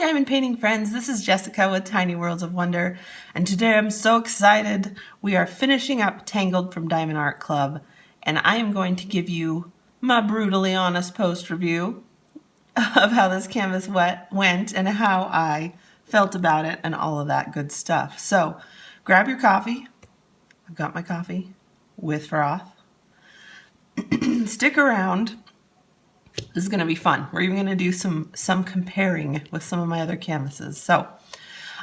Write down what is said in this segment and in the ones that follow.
diamond painting friends, this is Jessica with Tiny Worlds of Wonder, and today I'm so excited. We are finishing up Tangled from Diamond Art Club, and I am going to give you my brutally honest post review of how this canvas went and how I felt about it and all of that good stuff. So grab your coffee. I've got my coffee with froth. Stick around. This is going to be fun. We're even going to do some comparing with some of my other canvases. So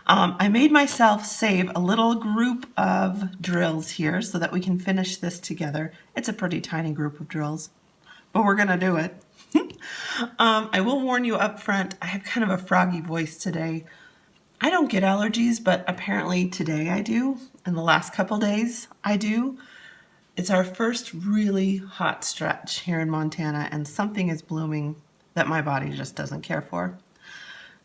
I made myself save a little group of drills here so that we can finish this together. It's a pretty tiny group of drills, but we're going to do it. I will warn you up front, I have kind of a froggy voice today. I don't get allergies, but apparently today I do, and the last couple days I do. It's our first really hot stretch here in Montana, and something is blooming that my body just doesn't care for.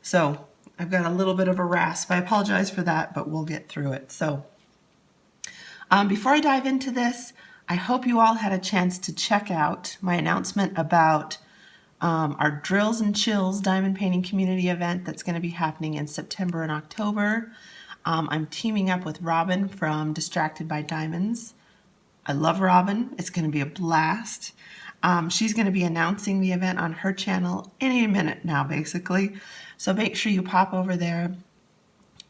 So I've got a little bit of a rasp. I apologize for that, but we'll get through it. So before I dive into this, I hope you all had a chance to check out my announcement about our Drills and Chills diamond painting community event that's going to be happening in September and October. I'm teaming up with Robyn from Distracted by Diamonds. I love Robyn. It's going to be a blast. She's going to be announcing the event on her channel any minute now, basically. So make sure you pop over there.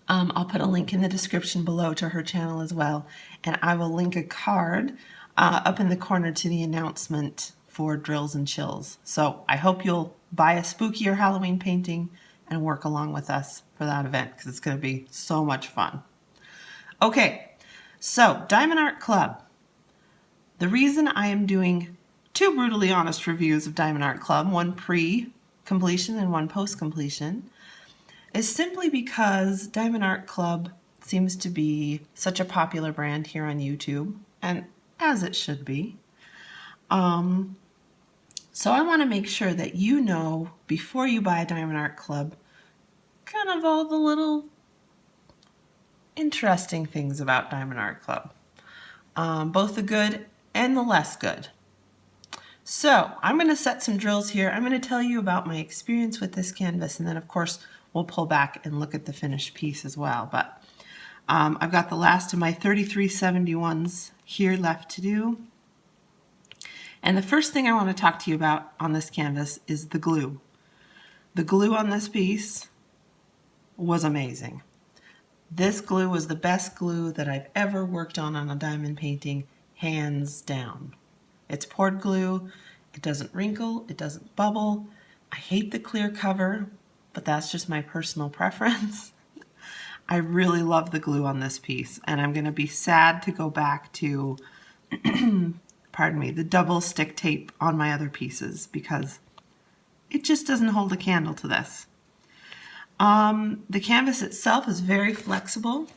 I'll put a link in the description below to her channel as well. And I will link a card up in the corner to the announcement for Drills and Chills. So I hope you'll buy a spooky or Halloween painting and work along with us for that event because it's going to be so much fun. Okay, so Diamond Art Club. The reason I am doing two brutally honest reviews of Diamond Art Club, one pre-completion and one post-completion, is simply because Diamond Art Club seems to be such a popular brand here on YouTube, and as it should be. So I want to make sure that you know, before you buy a Diamond Art Club, kind of all the little interesting things about Diamond Art Club. Both the good and the less good. So I'm going to set some drills here. I'm going to tell you about my experience with this canvas, and then of course we'll pull back and look at the finished piece as well. But I've got the last of my 3371s here left to do. And the first thing I want to talk to you about on this canvas is the glue. The glue on this piece was amazing. This glue was the best glue that I've ever worked on a diamond painting, hands down. It's poured glue, it doesn't wrinkle, it doesn't bubble. I hate the clear cover, but that's just my personal preference. I really love the glue on this piece, and I'm going to be sad to go back to, pardon me, the double stick tape on my other pieces because it just doesn't hold a candle to this. The canvas itself is very flexible.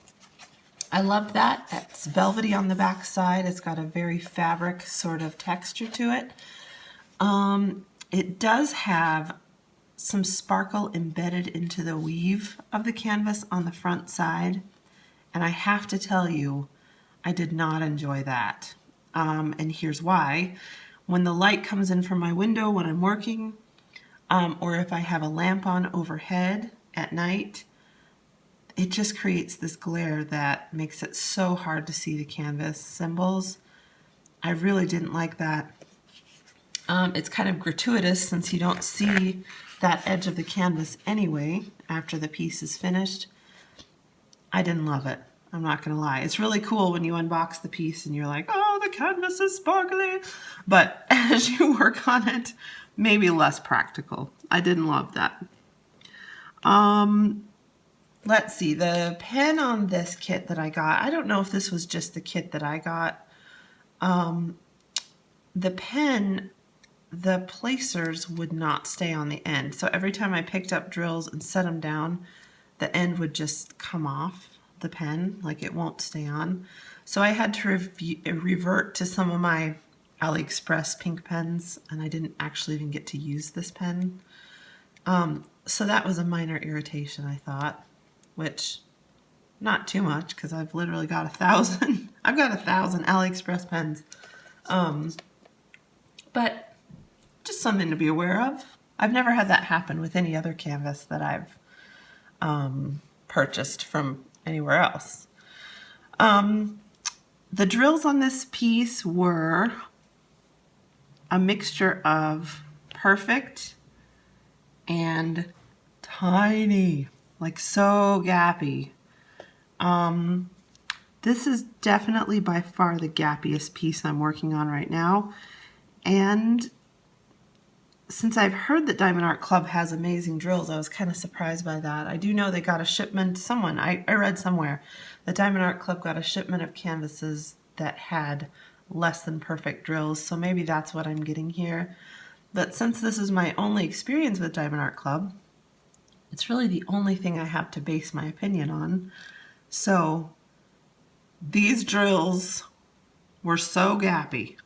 I love that. It's velvety on the back side. It's got a very fabric sort of texture to it. It does have some sparkle embedded into the weave of the canvas on the front side. And I have to tell you, I did not enjoy that. And here's why. When the light comes in from my window when I'm working, or if I have a lamp on overhead at night, it just creates this glare that makes it so hard to see the canvas symbols. I really didn't like that. It's kind of gratuitous since you don't see that edge of the canvas anyway after the piece is finished. I didn't love it. I'm not going to lie. It's really cool when you unbox the piece and you're like, oh, the canvas is sparkly. But as you work on it, maybe less practical. I didn't love that. Let's see, the pen on this kit that I got, I don't know if this was just the kit that I got. The pen, the placers would not stay on the end. So every time I picked up drills and set them down, the end would just come off the pen, like it won't stay on. So I had to revert to some of my AliExpress pink pens, and I didn't actually even get to use this pen. So that was a minor irritation, I thought, which not too much because I've literally got 1,000. I've got 1,000 AliExpress pens. But just something to be aware of. I've never had that happen with any other canvas that I've purchased from anywhere else. The drills on this piece were a mixture of perfect and tiny, like so gappy. This is definitely by far the gappiest piece I'm working on right now. And since I've heard that Diamond Art Club has amazing drills, I was kind of surprised by that. I do know they got a shipment, I read somewhere that Diamond Art Club got a shipment of canvases that had less than perfect drills, so maybe that's what I'm getting here. But since this is my only experience with Diamond Art Club, it's really the only thing I have to base my opinion on. So these drills were so gappy.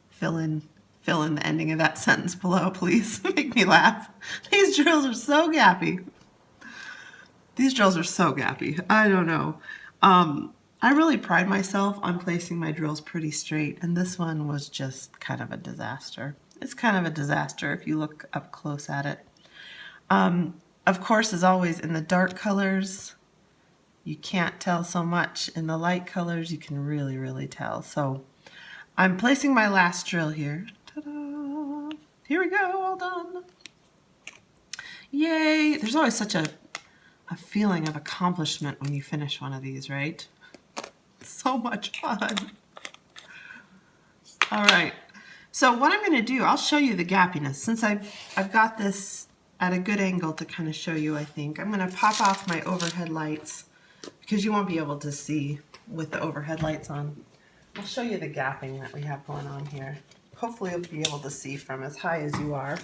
Fill in the ending of that sentence below, please. Make me laugh. These drills are so gappy. These drills are so gappy. I don't know. I really pride myself on placing my drills pretty straight, and this one was just kind of a disaster. It's kind of a disaster if you look up close at it. Of course, as always, in the dark colors, you can't tell so much. In the light colors, you can really, really tell. So I'm placing my last drill here. Ta-da! Here we go, all done. Yay! There's always such a feeling of accomplishment when you finish one of these, right? So much fun. All right. So what I'm going to do, I'll show you the gappiness. Since I've got this at a good angle to kind of show you, I think. I'm going to pop off my overhead lights because you won't be able to see with the overhead lights on. I'll show you the gapping that we have going on here. Hopefully you'll be able to see from as high as you are.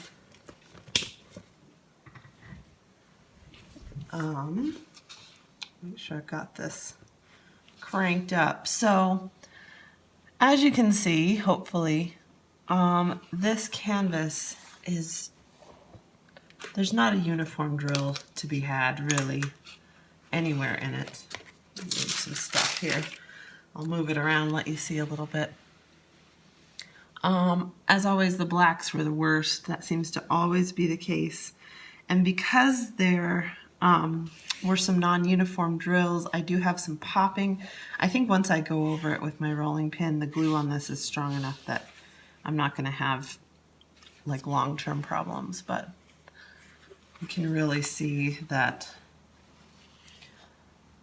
Make sure I've got this cranked up. So as you can see, hopefully, this canvas there's not a uniform drill to be had really anywhere in it. Move some stuff here. I'll move it around, let you see a little bit. As always, the blacks were the worst. That seems to always be the case. And because there were some non-uniform drills, I do have some popping. I think once I go over it with my rolling pin, the glue on this is strong enough that I'm not going to have like long-term problems, but you can really see that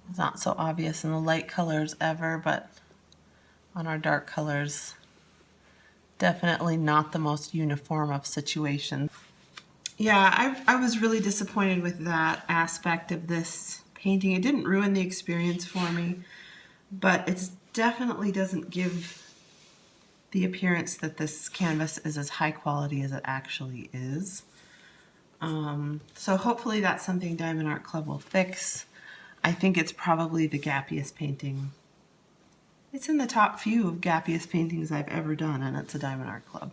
it's not so obvious in the light colors ever, but on our dark colors, definitely not the most uniform of situations. Yeah, I was really disappointed with that aspect of this painting. It didn't ruin the experience for me, but it definitely doesn't give the appearance that this canvas is as high quality as it actually is. So hopefully that's something Diamond Art Club will fix. I think it's probably the gappiest painting. It's in the top few of gappiest paintings I've ever done, and it's a Diamond Art Club.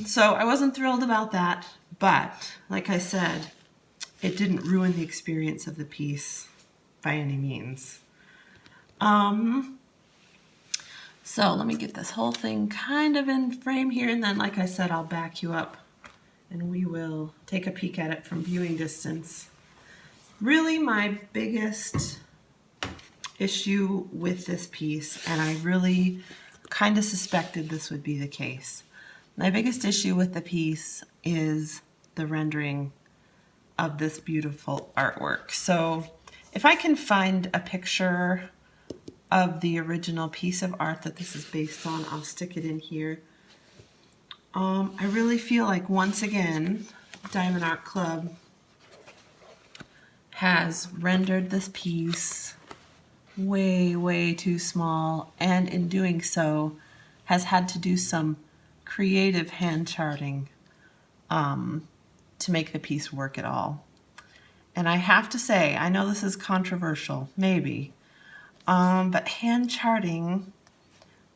So I wasn't thrilled about that, but like I said, it didn't ruin the experience of the piece by any means. So let me get this whole thing kind of in frame here, and then like I said, I'll back you up and we will take a peek at it from viewing distance. Really my biggest issue with this piece, and I really kind of suspected this would be the case. My biggest issue with the piece is the rendering of this beautiful artwork. So if I can find a picture of the original piece of art that this is based on, I'll stick it in here. I really feel like once again, Diamond Art Club has rendered this piece way, way too small, and in doing so has had to do some creative hand charting to make the piece work at all. And I have to say, I know this is controversial, maybe, but hand charting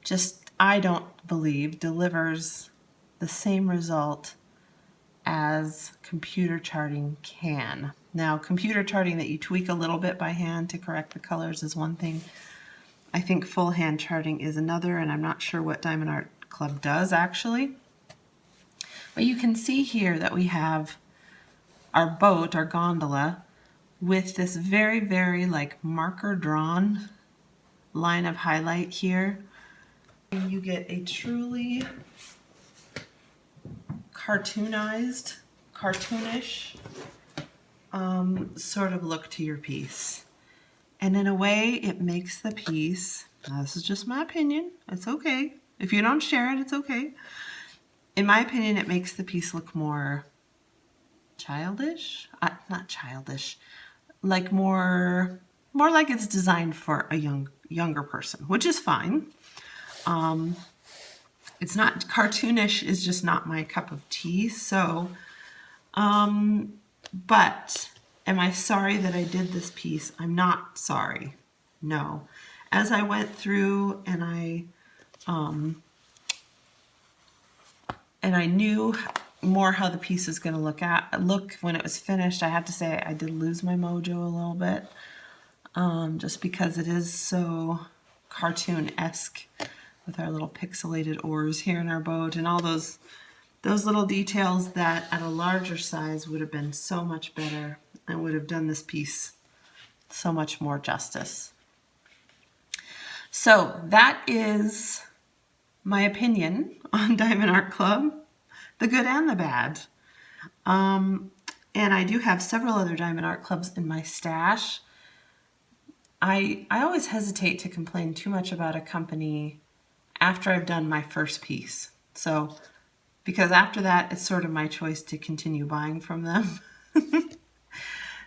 just, I don't believe, delivers the same result as computer charting can. Now, computer charting that you tweak a little bit by hand to correct the colors is one thing. I think full hand charting is another, and I'm not sure what Diamond Art Club does actually. But you can see here that we have our boat, our gondola, with this very, very like marker drawn line of highlight here. And you get a truly cartoonish sort of look to your piece. And in a way, it makes the piece, now this is just my opinion, it's okay. If you don't share it, it's okay. In my opinion, it makes the piece look more childish, not childish, like more like it's designed for a younger person, which is fine. It's not cartoonish, is just not my cup of tea. So, but am I sorry that I did this piece? I'm not sorry. No. As I went through and I knew more how the piece is going to look when it was finished, I have to say I did lose my mojo a little bit, just because it is so cartoon-esque with our little pixelated oars here in our boat and all those little details that at a larger size would have been so much better and would have done this piece so much more justice. So that is my opinion on Diamond Art Club, the good and the bad. And I do have several other Diamond Art Clubs in my stash. I always hesitate to complain too much about a company after I've done my first piece. So, because after that, it's sort of my choice to continue buying from them.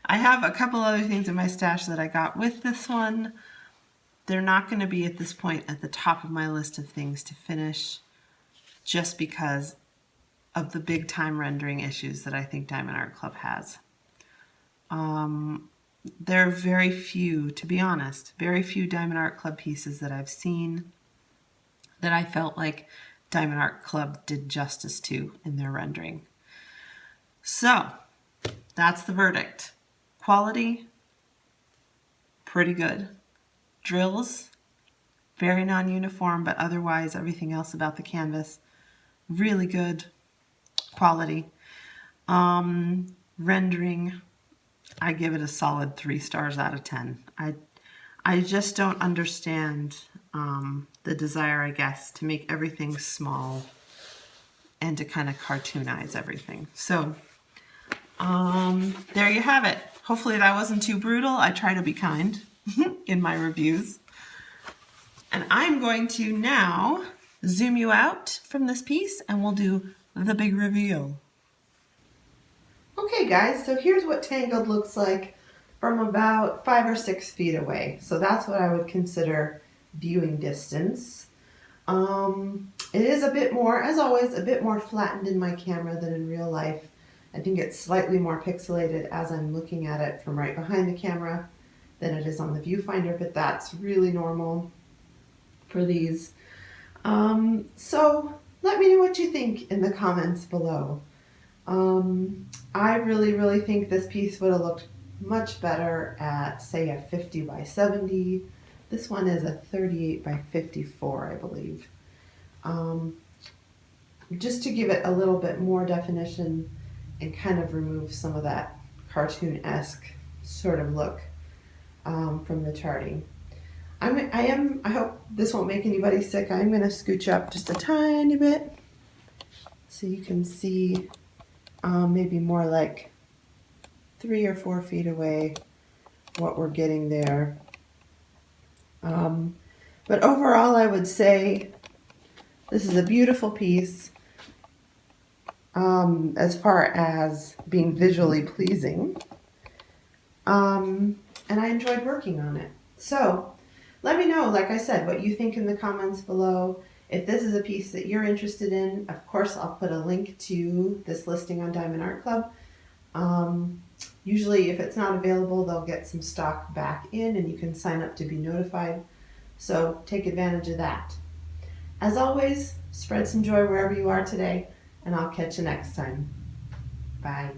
I have a couple other things in my stash that I got with this one. They're not going to be at this point at the top of my list of things to finish, just because of the big time rendering issues that I think Diamond Art Club has. There are very few, to be honest, very few Diamond Art Club pieces that I've seen that I felt like Diamond Art Club did justice to in their rendering. So that's the verdict. Quality, pretty good. Drills, very non-uniform, but otherwise everything else about the canvas, really good quality. Rendering, I give it a solid 3 stars out of 10. I just don't understand the desire, I guess, to make everything small and to kind of cartoonize everything. So there you have it. Hopefully that wasn't too brutal. I try to be kind in my reviews. And I'm going to now zoom you out from this piece and we'll do the big reveal. Okay guys, so here's what Tangled looks like from about 5 or 6 feet away. So that's what I would consider viewing distance. It is a bit more, as always, a bit more flattened in my camera than in real life. I think it's slightly more pixelated as I'm looking at it from right behind the camera than it is on the viewfinder, but that's really normal for these. So let me know what you think in the comments below. I really think this piece would have looked much better at, say, a 50 by 70. This one is a 38 by 54, I believe. Just to give it a little bit more definition and kind of remove some of that cartoon-esque sort of look from the charting. I hope this won't make anybody sick. I'm going to scooch up just a tiny bit so you can see maybe more like 3 or 4 feet away what we're getting there. But overall, I would say this is a beautiful piece as far as being visually pleasing. And I enjoyed working on it. So let me know, like I said, what you think in the comments below. If this is a piece that you're interested in, of course, I'll put a link to this listing on Diamond Art Club. Usually, if it's not available, they'll get some stock back in and you can sign up to be notified. So take advantage of that. As always, spread some joy wherever you are today, and I'll catch you next time. Bye.